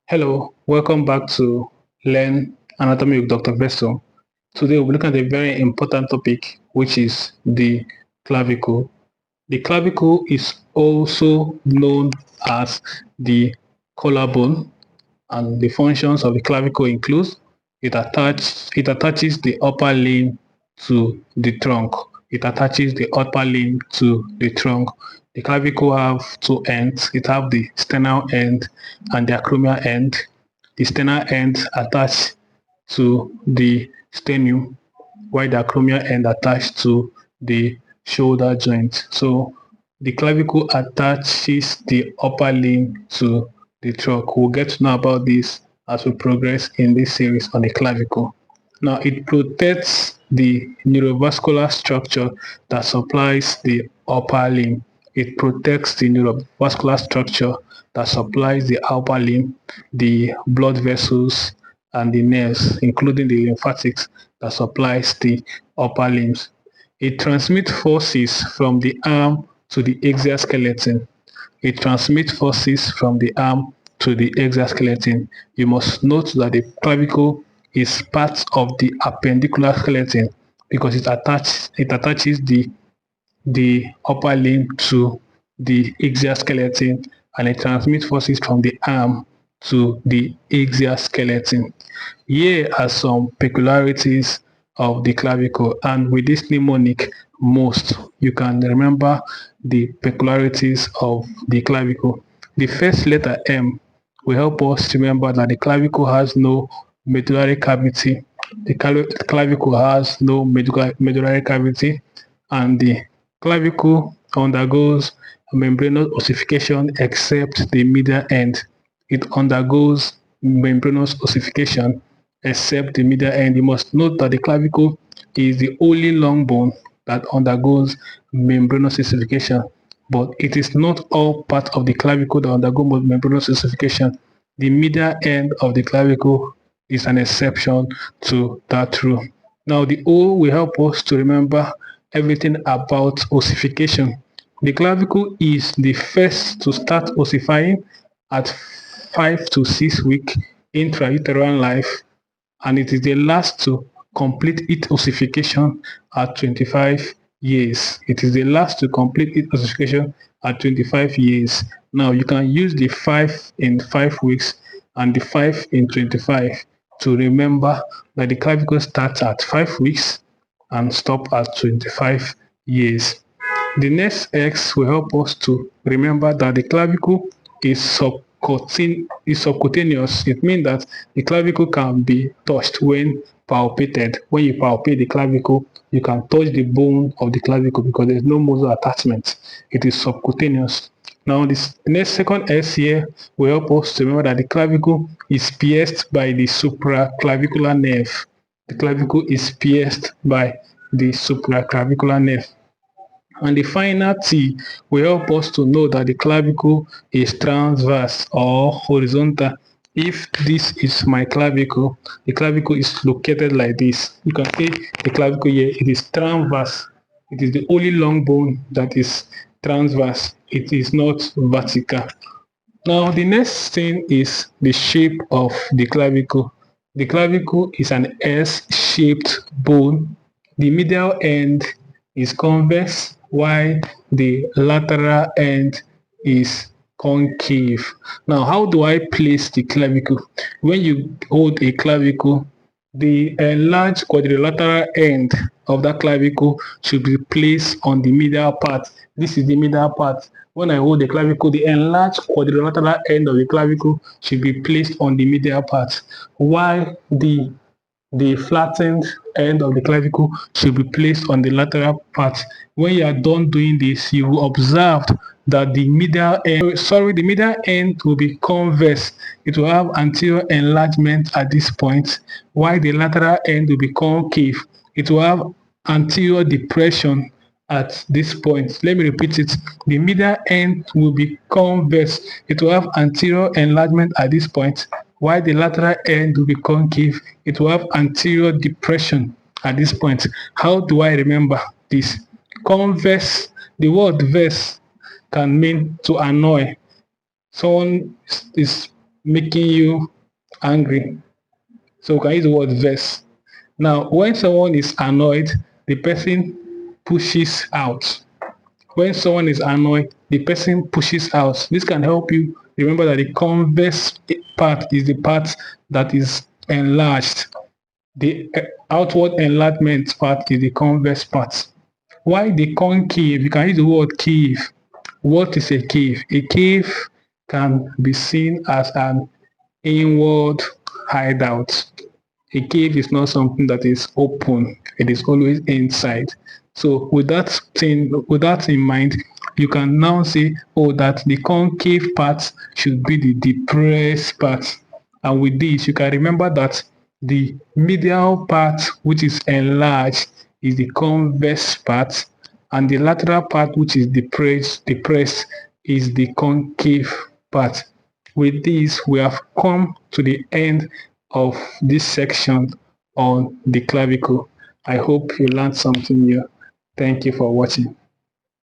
Hello, welcome back to Learn Anatomy with Dr. Vessel. Today we'll be looking at a very important topic, which is the clavicle. The clavicle is also known as the collarbone, and the functions of the clavicle includes it attaches the upper limb to the trunk. It attaches the upper limb to the trunk. The clavicle have two ends. It have the sternal end and the acromial end. The sternal end attached to the sternum, while the acromial end attached to the shoulder joint. So the clavicle attaches the upper limb to the trunk. We'll get to know about this as we progress in this series on the clavicle. Now, it protects the neurovascular structure that supplies the upper limb. It protects the neurovascular structure that supplies the upper limb, the blood vessels, and the nerves, including the lymphatics that supplies the upper limbs. It transmits forces from the arm to the exoskeleton. It transmits forces from the arm to the exoskeleton. You must note that the clavicle is part of the appendicular skeleton because it attaches the upper limb to the exoskeleton, and it transmits forces from the arm to the exoskeleton. Here are some peculiarities of the clavicle, and with this mnemonic most you can remember the peculiarities of the clavicle. The first letter M will help us remember that the clavicle has no medullary cavity. The clavicle has no medullary cavity, and the clavicle undergoes membranous ossification except the medial end. It undergoes membranous ossification except the medial end. You must note that the clavicle is the only long bone that undergoes membranous ossification, but it is not all part of the clavicle that undergo membranous ossification. The medial end of the clavicle is an exception to that rule. Now, the O will help us to remember everything about ossification. The clavicle is the first to start ossifying at 5 to 6 weeks intrauterine life, and it is the last to complete its ossification at 25 years. It is the last to complete its ossification at 25 years. Now, you can use the 5 in 5 weeks and the 5 in 25 to remember that the clavicle starts at 5 weeks and stop at 25 years. The next X will help us to remember that the clavicle is subcutaneous. It means that the clavicle can be touched when palpated. When you palpate the clavicle, you can touch the bone of the clavicle because there is no muscle attachment. It is subcutaneous. Now, this next second S here will help us to remember that the clavicle is pierced by the supraclavicular nerve. The clavicle is pierced by the supraclavicular nerve. And the final T will help us to know that the clavicle is transverse or horizontal. If this is my clavicle, the clavicle is located like this. You can see the clavicle here, it is transverse. It is the only long bone that is transverse. It is not vertical. Now, the next thing is the shape of the clavicle. The clavicle is an S-shaped bone. The medial end is convex, while the lateral end is concave. Now, how do I place the clavicle? When you hold a clavicle, the enlarged quadrilateral end of that clavicle should be placed on the medial part. This is the medial part. When I hold the clavicle, the enlarged quadrilateral end of the clavicle should be placed on the medial part, while the flattened end of the clavicle should be placed on the lateral part. When you are done doing this, you will observe that the medial end will be convex. It will have anterior enlargement at this point, while the lateral end will be concave. It will have anterior depression at this point. Let me repeat it. The medial end will be convex. It will have anterior enlargement at this point, while the lateral end will be concave. It will have anterior depression at this point. How do I remember this? Convex, the word vex can mean to annoy. Someone is making you angry. So we can use the word verse. Now, when someone is annoyed, the person pushes out. When someone is annoyed, the person pushes out. This can help you remember that the convex part is the part that is enlarged. The outward enlargement part is the convex part. Why the concave? You can use the word cave. What is a cave? A cave can be seen as an inward hideout. A cave is not something that is open, it is always inside. So with that in mind, you can now say, oh, that the concave part should be the depressed part. And with this, you can remember that the medial part, which is enlarged, is the convex part, and the lateral part, which is depressed is the concave part. With this, we have come to the end of this section on the clavicle. I hope you learned something new. Thank you for watching.